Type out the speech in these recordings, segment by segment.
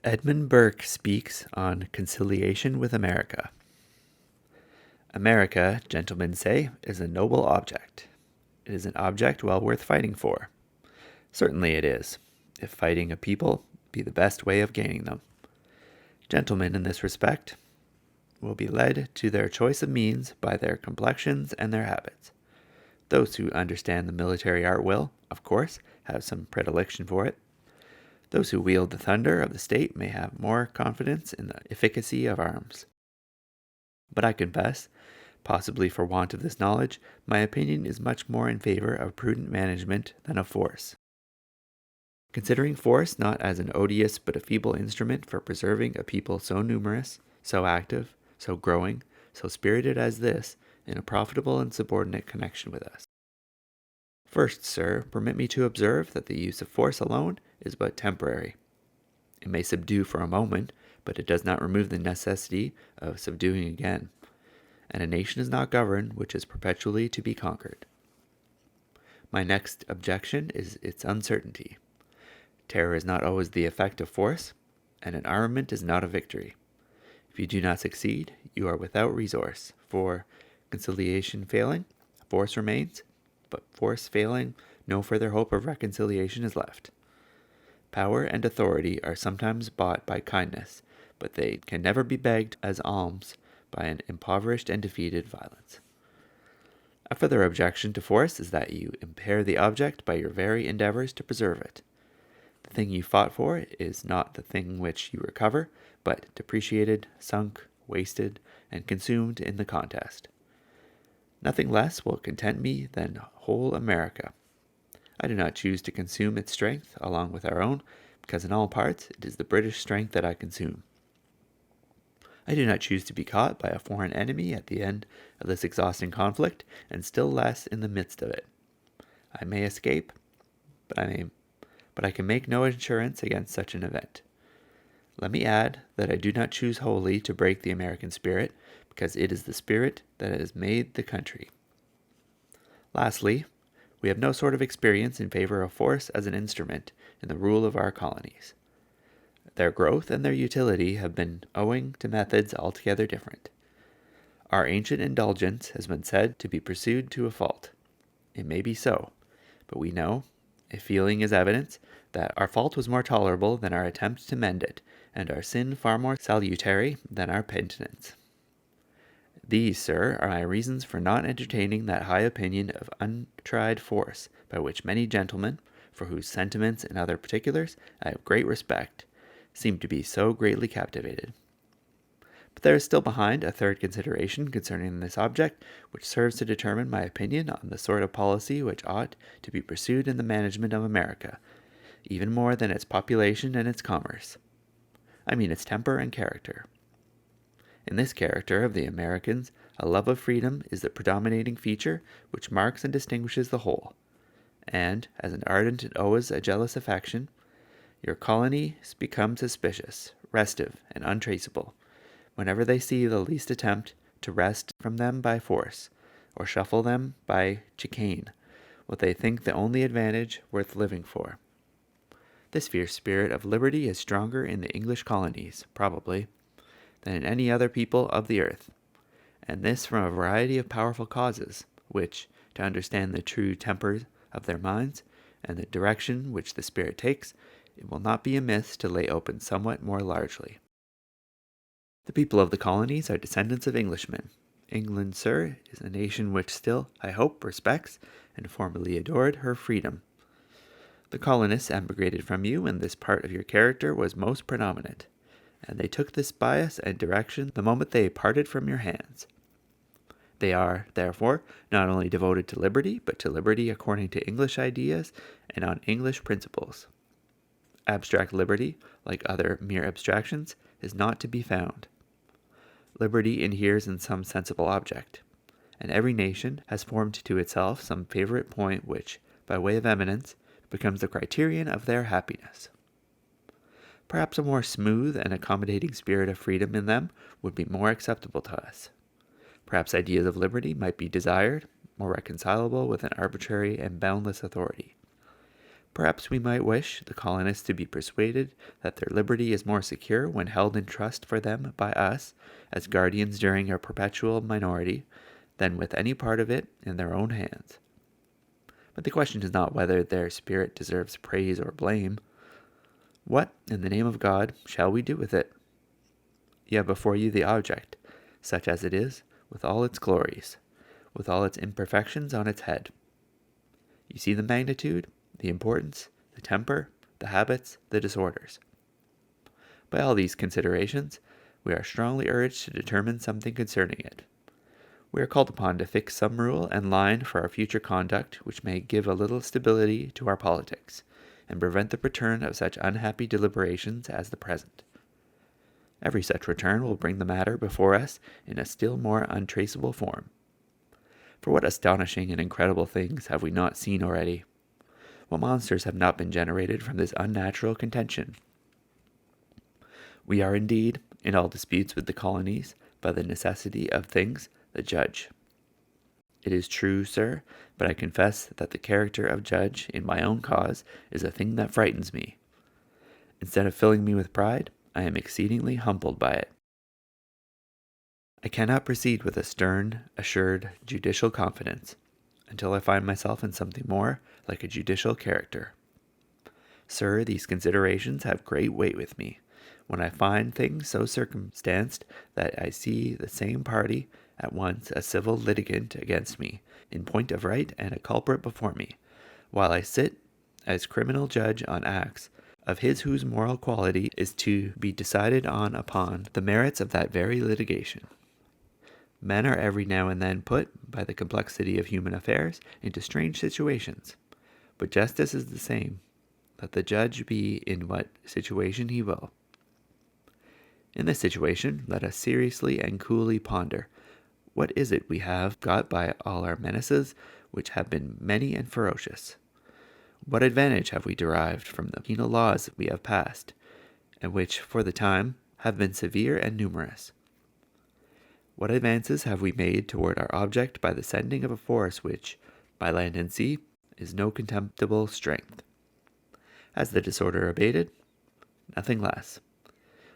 Edmund Burke speaks on Conciliation with America. America, gentlemen say, is a noble object. It is an object well worth fighting for. Certainly it is, if fighting a people be the best way of gaining them. Gentlemen, in this respect, will be led to their choice of means by their complexions and their habits. Those who understand the military art will, of course, have some predilection for it. Those who wield the thunder of the state may have more confidence in the efficacy of arms. But I confess, possibly for want of this knowledge, my opinion is much more in favor of prudent management than of force. Considering force not as an odious but a feeble instrument for preserving a people so numerous, so active, so growing, so spirited as this, in a profitable and subordinate connection with us. First, sir, permit me to observe that the use of force alone is but temporary. It may subdue for a moment, but it does not remove the necessity of subduing again, and a nation is not governed which is perpetually to be conquered. My next objection is its uncertainty. Terror is not always the effect of force, and an armament is not a victory. If you do not succeed, you are without resource, for, conciliation failing, force remains, but force failing, no further hope of reconciliation is left. Power and authority are sometimes bought by kindness, but they can never be begged as alms by an impoverished and defeated violence. A further objection to force is that you impair the object by your very endeavors to preserve it. The thing you fought for is not the thing which you recover, but depreciated, sunk, wasted, and consumed in the contest. Nothing less will content me than whole America. I do not choose to consume its strength along with our own, because in all parts it is the British strength that I consume. I do not choose to be caught by a foreign enemy at the end of this exhausting conflict, and still less in the midst of it. I may escape, but I can make no assurance against such an event. Let me add that I do not choose wholly to break the American spirit, because it is the spirit that has made the country. Lastly, we have no sort of experience in favor of force as an instrument in the rule of our colonies. Their growth and their utility have been owing to methods altogether different. Our ancient indulgence has been said to be pursued to a fault. It may be so, but we know, if feeling is evidence, that our fault was more tolerable than our attempt to mend it, and our sin far more salutary than our penitence. These, sir, are my reasons for not entertaining that high opinion of untried force by which many gentlemen, for whose sentiments in other particulars I have great respect, seem to be so greatly captivated. But there is still behind a third consideration concerning this object, which serves to determine my opinion on the sort of policy which ought to be pursued in the management of America, even more than its population and its commerce. I mean its temper and character. In this character of the Americans, a love of freedom is the predominating feature which marks and distinguishes the whole. And, as an ardent and always a jealous affection, your colonies become suspicious, restive, and untraceable, whenever they see the least attempt to wrest from them by force, or shuffle them by chicane, what they think the only advantage worth living for. This fierce spirit of liberty is stronger in the English colonies, probably, than in any other people of the earth, and this from a variety of powerful causes, which, to understand the true temper of their minds, and the direction which the spirit takes, it will not be amiss to lay open somewhat more largely. The people of the colonies are descendants of Englishmen. England, sir, is a nation which still, I hope, respects, and formerly adored, her freedom. The colonists emigrated from you, and this part of your character was most predominant, and they took this bias and direction the moment they parted from your hands. They are, therefore, not only devoted to liberty, but to liberty according to English ideas and on English principles. Abstract liberty, like other mere abstractions, is not to be found. Liberty inheres in some sensible object, and every nation has formed to itself some favorite point which, by way of eminence, becomes the criterion of their happiness. Perhaps a more smooth and accommodating spirit of freedom in them would be more acceptable to us. Perhaps ideas of liberty might be desired, more reconcilable with an arbitrary and boundless authority. Perhaps we might wish the colonists to be persuaded that their liberty is more secure when held in trust for them by us, as guardians during a perpetual minority, than with any part of it in their own hands. But the question is not whether their spirit deserves praise or blame. What, in the name of God, shall we do with it? You have before you the object, such as it is, with all its glories, with all its imperfections on its head. You see the magnitude, the importance, the temper, the habits, the disorders. By all these considerations, we are strongly urged to determine something concerning it. We are called upon to fix some rule and line for our future conduct which may give a little stability to our politics, and prevent the return of such unhappy deliberations as the present. Every such return will bring the matter before us in a still more untraceable form. For what astonishing and incredible things have we not seen already? What monsters have not been generated from this unnatural contention? We are indeed, in all disputes with the colonies, by the necessity of things, the judge. It is true, sir, but I confess that the character of judge in my own cause is a thing that frightens me. Instead of filling me with pride, I am exceedingly humbled by it. I cannot proceed with a stern, assured, judicial confidence until I find myself in something more like a judicial character. Sir, these considerations have great weight with me, when I find things so circumstanced that I see the same party at once a civil litigant against me in point of right and a culprit before me, while I sit as criminal judge on acts of his whose moral quality is to be decided on upon the merits of that very litigation. Men are every now and then put, by the complexity of human affairs, into strange situations, but justice is the same, let the judge be in what situation he will. In this situation, let us seriously and coolly ponder, what is it we have got by all our menaces, which have been many and ferocious? What advantage have we derived from the penal laws we have passed, and which, for the time, have been severe and numerous? What advances have we made toward our object by the sending of a force which, by land and sea, is no contemptible strength? Has the disorder abated? Nothing less.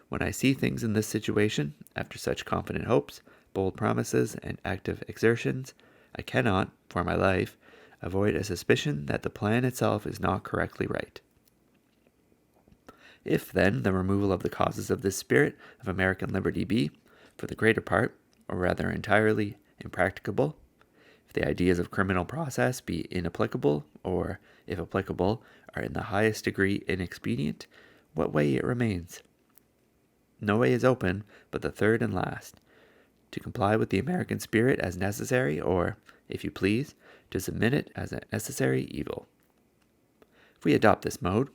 When I see things in this situation, after such confident hopes, bold promises, and active exertions, I cannot, for my life, avoid a suspicion that the plan itself is not correctly right. If, then, the removal of the causes of this spirit of American liberty be, for the greater part, or rather entirely, impracticable, if the ideas of criminal process be inapplicable, or, if applicable, are in the highest degree inexpedient, what way it remains? No way is open but the third and last, to comply with the American spirit as necessary, or, if you please, to submit it as a necessary evil. If we adopt this mode,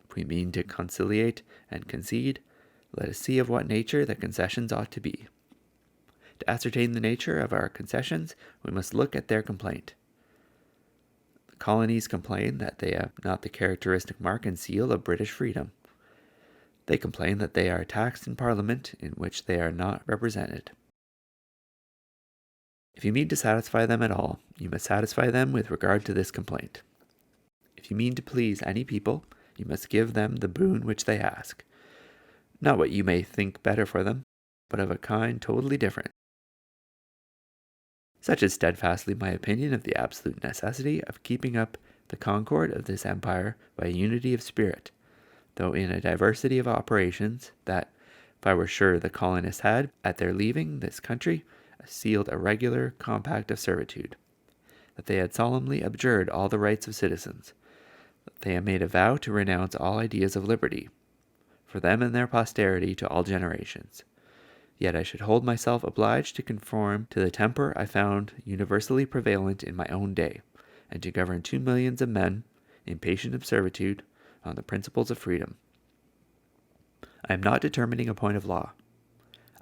if we mean to conciliate and concede, let us see of what nature the concessions ought to be. To ascertain the nature of our concessions, we must look at their complaint. The colonies complain that they have not the characteristic mark and seal of British freedom. They complain that they are taxed in Parliament in which they are not represented. If you mean to satisfy them at all, you must satisfy them with regard to this complaint. If you mean to please any people, you must give them the boon which they ask. Not what you may think better for them, but of a kind totally different. Such is steadfastly my opinion of the absolute necessity of keeping up the concord of this empire by a unity of spirit, though in a diversity of operations, that, if I were sure the colonists had, at their leaving this country, sealed a regular compact of servitude, that they had solemnly abjured all the rights of citizens, that they had made a vow to renounce all ideas of liberty, for them and their posterity to all generations. Yet I should hold myself obliged to conform to the temper I found universally prevalent in my own day, and to govern 2 millions of men, impatient of servitude, on the principles of freedom. I am not determining a point of law.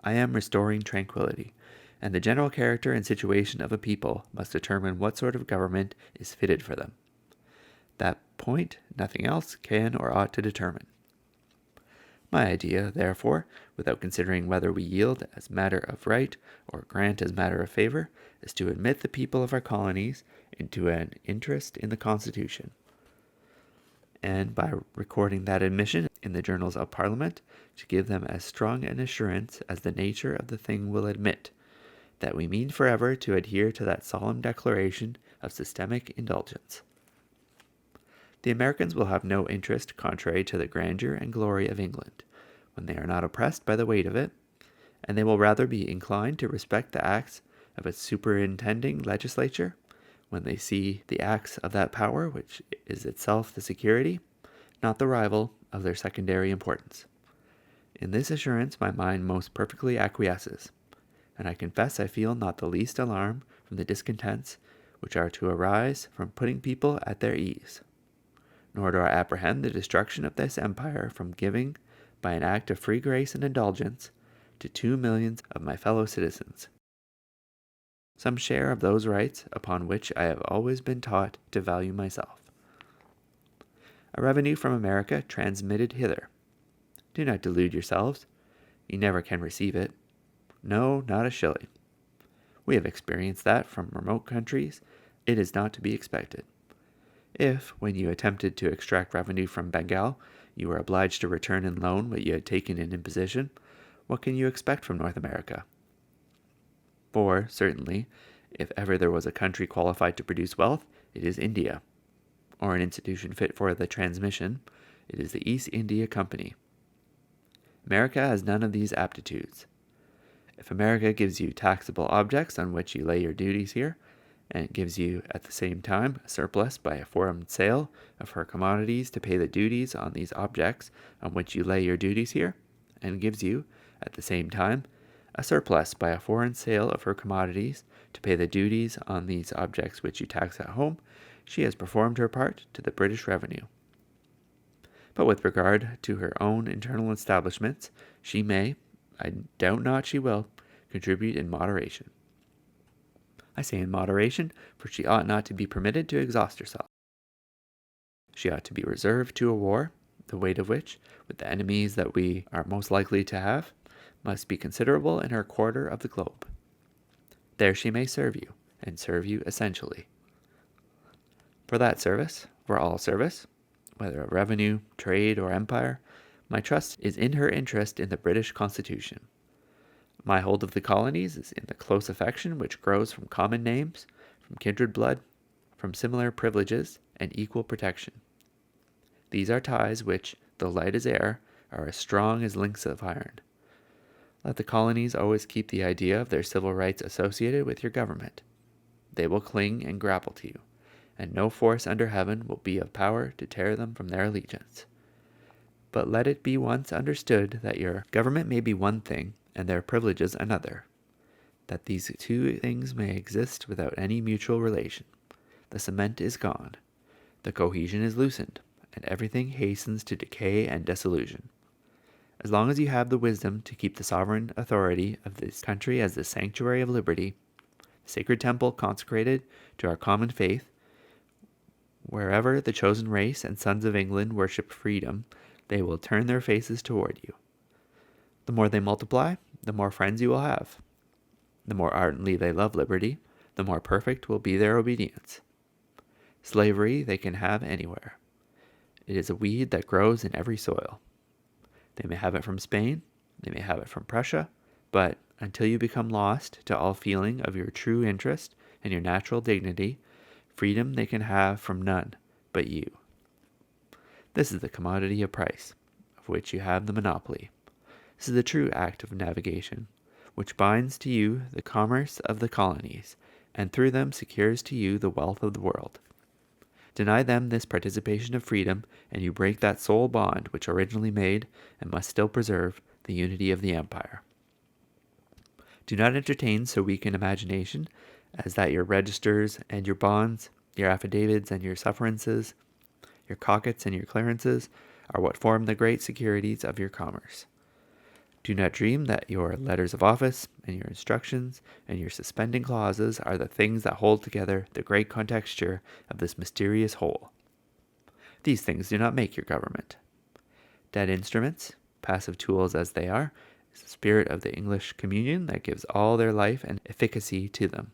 I am restoring tranquility, and the general character and situation of a people must determine what sort of government is fitted for them. That point nothing else can or ought to determine. My idea, therefore, without considering whether we yield as matter of right or grant as matter of favor, is to admit the people of our colonies into an interest in the Constitution, and by recording that admission in the journals of Parliament, to give them as strong an assurance as the nature of the thing will admit, that we mean forever to adhere to that solemn declaration of systemic indulgence. The Americans will have no interest contrary to the grandeur and glory of England, when they are not oppressed by the weight of it, and they will rather be inclined to respect the acts of its superintending legislature, when they see the acts of that power which is itself the security, not the rival, of their secondary importance. In this assurance my mind most perfectly acquiesces, and I confess I feel not the least alarm from the discontents which are to arise from putting people at their ease. Nor do I apprehend the destruction of this empire from giving, by an act of free grace and indulgence, to 2 millions of my fellow citizens some share of those rights upon which I have always been taught to value myself. A revenue from America transmitted hither. Do not delude yourselves. You never can receive it. No, not a shilling. We have experienced that from remote countries. It is not to be expected. If, when you attempted to extract revenue from Bengal, you were obliged to return in loan what you had taken in imposition, what can you expect from North America? For, certainly, if ever there was a country qualified to produce wealth, it is India, or an institution fit for the transmission, it is the East India Company. America has none of these aptitudes. If America gives you taxable objects on which you lay your duties here, and it gives you at the same time a surplus by a foreign sale of her commodities to pay the duties on these objects on which you lay your duties here, and gives you, at the same time, a surplus by a foreign sale of her commodities to pay the duties on these objects which you tax at home, she has performed her part to the British revenue. But with regard to her own internal establishments, she may, I doubt not she will, contribute in moderation. I say in moderation, for she ought not to be permitted to exhaust herself. She ought to be reserved to a war, the weight of which, with the enemies that we are most likely to have, must be considerable in her quarter of the globe. There she may serve you, and serve you essentially. For that service, for all service, whether of revenue, trade, or empire, my trust is in her interest in the British Constitution. My hold of the colonies is in the close affection which grows from common names, from kindred blood, from similar privileges, and equal protection. These are ties which, though light as air, are as strong as links of iron. Let the colonies always keep the idea of their civil rights associated with your government. They will cling and grapple to you, and no force under heaven will be of power to tear them from their allegiance. But let it be once understood that your government may be one thing, and their privileges another, that these two things may exist without any mutual relation. The cement is gone, the cohesion is loosened, and everything hastens to decay and dissolution. As long as you have the wisdom to keep the sovereign authority of this country as the sanctuary of liberty, the sacred temple consecrated to our common faith, wherever the chosen race and sons of England worship freedom, they will turn their faces toward you. The more they multiply, the more friends you will have. The more ardently they love liberty, the more perfect will be their obedience. Slavery they can have anywhere. It is a weed that grows in every soil. They may have it from Spain, they may have it from Prussia, but until you become lost to all feeling of your true interest and your natural dignity, freedom they can have from none but you. This is the commodity of price, of which you have the monopoly. This is the true act of navigation, which binds to you the commerce of the colonies, and through them secures to you the wealth of the world. Deny them this participation of freedom, and you break that sole bond which originally made, and must still preserve, the unity of the empire. Do not entertain so weak an imagination as that your registers and your bonds, your affidavits and your sufferances, your cockets and your clearances, are what form the great securities of your commerce. Do not dream that your letters of office and your instructions and your suspending clauses are the things that hold together the great contexture of this mysterious whole. These things do not make your government. Dead instruments, passive tools as they are, is the spirit of the English communion that gives all their life and efficacy to them.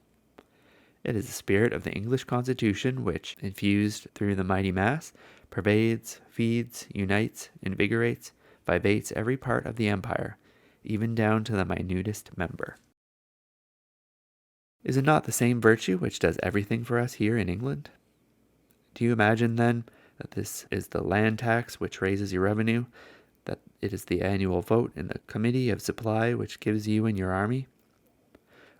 It is the spirit of the English Constitution which, infused through the mighty mass, pervades, feeds, unites, invigorates, vivates every part of the empire, even down to the minutest member. Is it not the same virtue which does everything for us here in England? Do you imagine, then, that this is the land tax which raises your revenue, that it is the annual vote in the Committee of Supply which gives you and your army,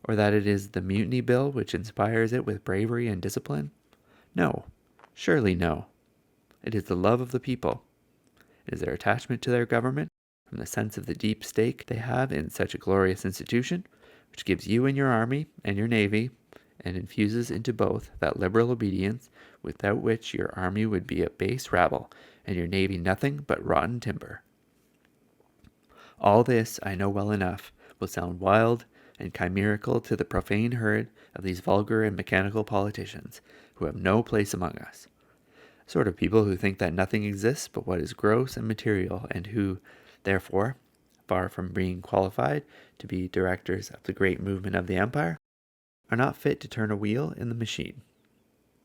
or that it is the Mutiny Bill which inspires it with bravery and discipline? No, surely no. It is the love of the people. It is their attachment to their government, from the sense of the deep stake they have in such a glorious institution, which gives you and your army and your navy, and infuses into both that liberal obedience without which your army would be a base rabble, and your navy nothing but rotten timber. All this, I know well enough, will sound wild and chimerical to the profane herd of these vulgar and mechanical politicians, who have no place among us. Sort of people who think that nothing exists but what is gross and material, and who, therefore, far from being qualified to be directors of the great movement of the empire, are not fit to turn a wheel in the machine.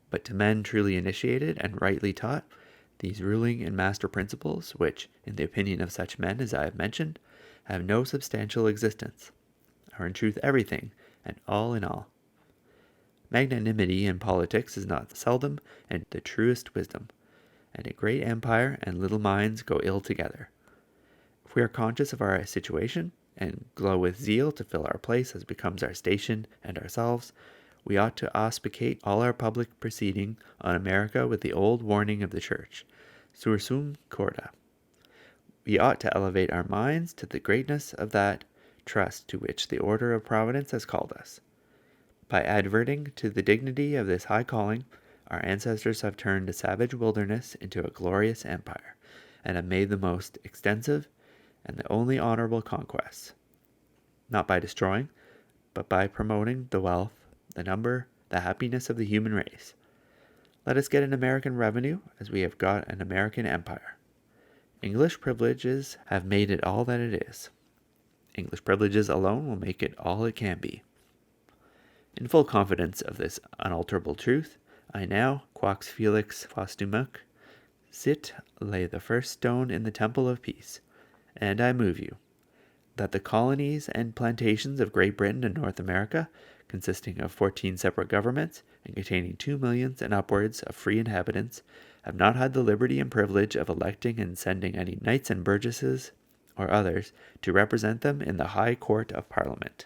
But to men truly initiated and rightly taught, these ruling and master principles, which, in the opinion of such men as I have mentioned, have no substantial existence, are in truth everything and all in all. Magnanimity in politics is not seldom and the truest wisdom, and a great empire and little minds go ill together. If we are conscious of our situation, and glow with zeal to fill our place as becomes our station and ourselves, we ought to auspicate all our public proceeding on America with the old warning of the Church, sursum corda. We ought to elevate our minds to the greatness of that trust to which the order of Providence has called us. By adverting to the dignity of this high calling, our ancestors have turned a savage wilderness into a glorious empire, and have made the most extensive and the only honorable conquests, not by destroying, but by promoting the wealth, the number, the happiness of the human race. Let us get an American revenue as we have got an American empire. English privileges have made it all that it is. English privileges alone will make it all it can be. In full confidence of this unalterable truth, I now, quax felix posthumoque, sit, lay the first stone in the temple of peace, and I move you, that the colonies and plantations of Great Britain and North America, consisting of 14 separate governments, and containing 2 millions and upwards of free inhabitants, have not had the liberty and privilege of electing and sending any knights and burgesses, or others, to represent them in the High Court of Parliament,